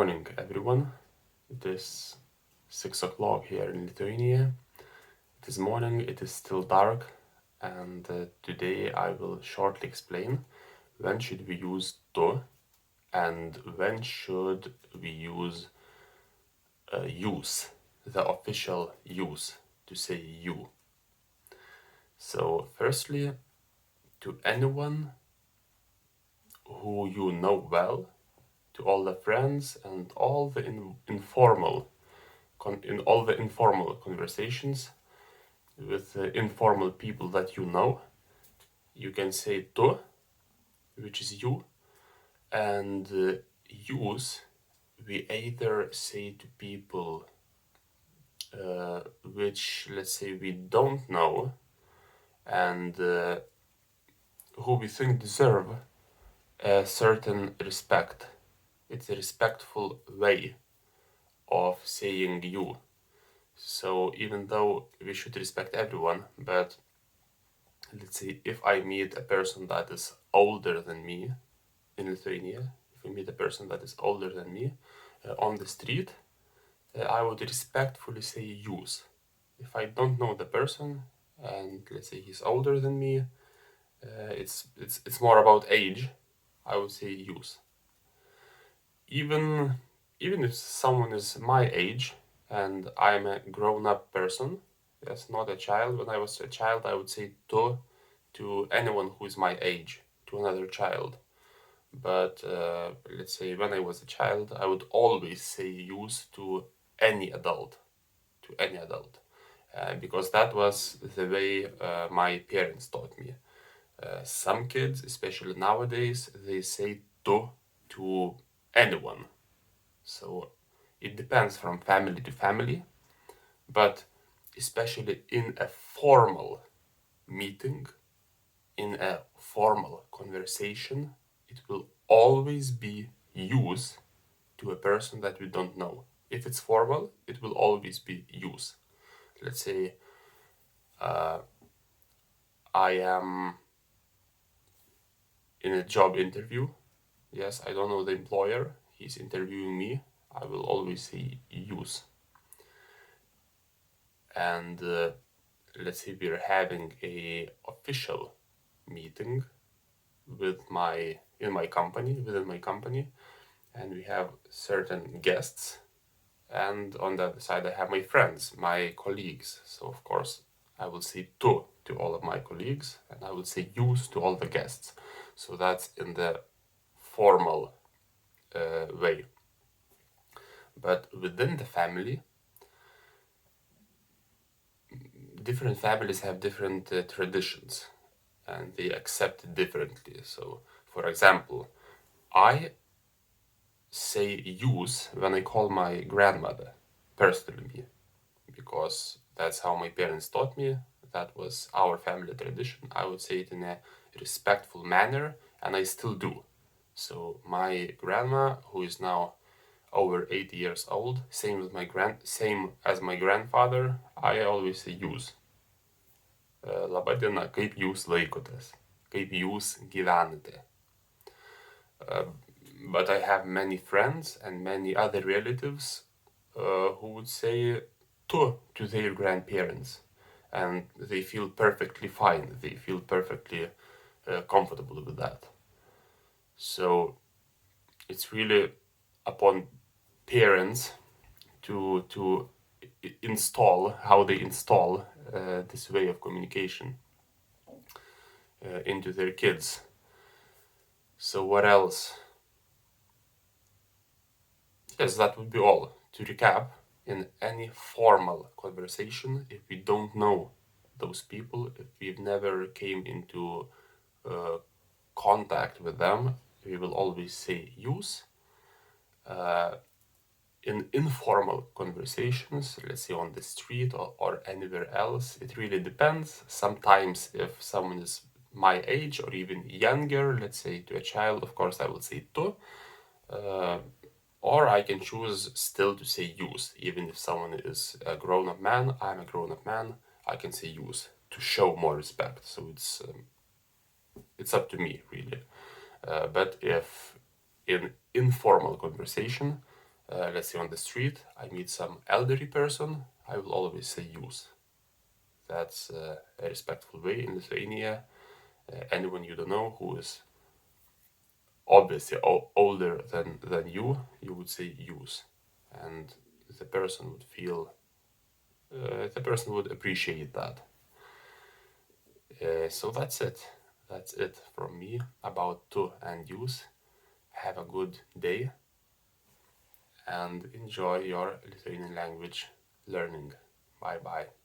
morning, everyone. It is 6 o'clock here in Lithuania. It is morning, it is still dark, and today I will shortly explain when should we use to and when should we use the official use, to say you. So, firstly, to anyone who you know well, to all the friends and all the informal conversations with informal people that you know, you can say to, which is you, and use we either say to people which, let's say, we don't know and who we think deserve a certain respect. It's a respectful way of saying you. So even though we should respect everyone, but let's say if I meet a person that is older than me in Lithuania, if I meet a person that is older than me on the street, I would respectfully say use. If I don't know the person and let's say he's older than me, it's more about age, I would say use. Even if someone is my age and I'm a grown-up person, yes, not a child. When I was a child, I would say to anyone who is my age, to another child. But let's say when I was a child, I would always say use to any adult, because that was the way my parents taught me. Some kids, especially nowadays, they say to anyone. So it depends from family to family, but especially in a formal meeting, in a formal conversation, it will always be use to a person that we don't know. If it's formal, it will always be use. Let's say I am in a job interview. Yes, I don't know the employer. He's interviewing me. I will always say use. And let's say we're having a official meeting within my company, and we have certain guests. And on the other side, I have my friends, my colleagues. So of course, I will say to all of my colleagues, and I will say use to all the guests. So that's in the formal way. But within the family, different families have different traditions, and they accept it differently. So, for example, I say use when I call my grandmother, personally me, because that's how my parents taught me. That was our family tradition. I would say it in a respectful manner, and I still do. So my grandma, who is now over 80 years old, same as my grandfather, I always say jūs. Laba diena, kaip jūs laikotės? Kaip jūs gyvenate? But I have many friends and many other relatives who would say to their grandparents, and they feel perfectly fine. They feel perfectly comfortable with that. So it's really upon parents to install how they install this way of communication into their kids. So what else? Yes, that would be all. To recap, in any formal conversation, if we don't know those people, if we've never came into contact with them, we will always say use. In informal conversations, let's say on the street or anywhere else, it really depends. Sometimes if someone is my age or even younger, let's say to a child, of course I will say to. Or I can choose still to say use. Even if someone is a grown-up man, I'm a grown-up man, I can say use to show more respect. So it's up to me, really. But if in informal conversation, let's say on the street, I meet some elderly person, I will always say jūs. That's a respectful way in Lithuania. Anyone you don't know who is obviously older than you would say jūs. And the person would feel, the person would appreciate that. So that's it. That's it from me about to and use. Have a good day and enjoy your Lithuanian language learning. Bye bye.